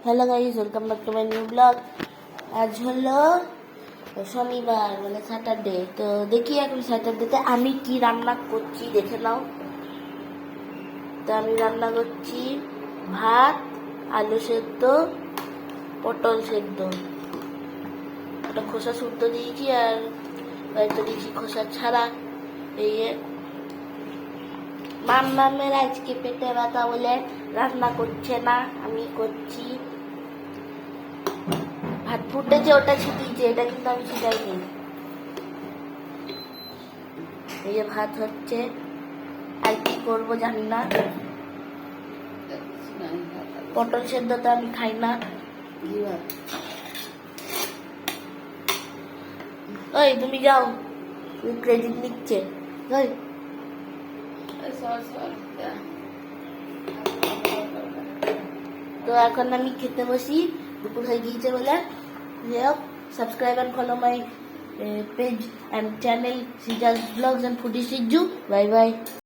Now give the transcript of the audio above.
Hello guys, welcome back to my new blog. আজ হলো শনিবার, মানে স্যাটারডে। তো দেখি এখন স্যাটারডেতে আমি কি রান্না করছি দেখে নাও। তো আমি রান্না করছি ভাত, আলু সেদ্ধ, পটল সেদ্ধ, একটা খোসা শুদ্ধ দিয়েছি আর একটা দিয়েছি খোসা ছাড়া। এই মামের আজকে পেটে ব্যথা বলে রান্না করছে না, আমি করছি। ভাত ফুটেছে, ওটা ছিটিয়েছে, এটা কিন্তু আমি ছিটাইনি। এই যে ভাত হচ্ছে, আর কি করবো জানি না। পটল সেদ্ধ তো আমি খাই না। ওই তুমি যাও, তুমি ক্রেডিট নিচ্ছে। ওই তো এখন আমি খেতে বসি, দুপুর হয়ে গিয়েছে বলে। Subscribe and follow my page and channel Sija's Vlogs and Foodie Siju. Bye bye.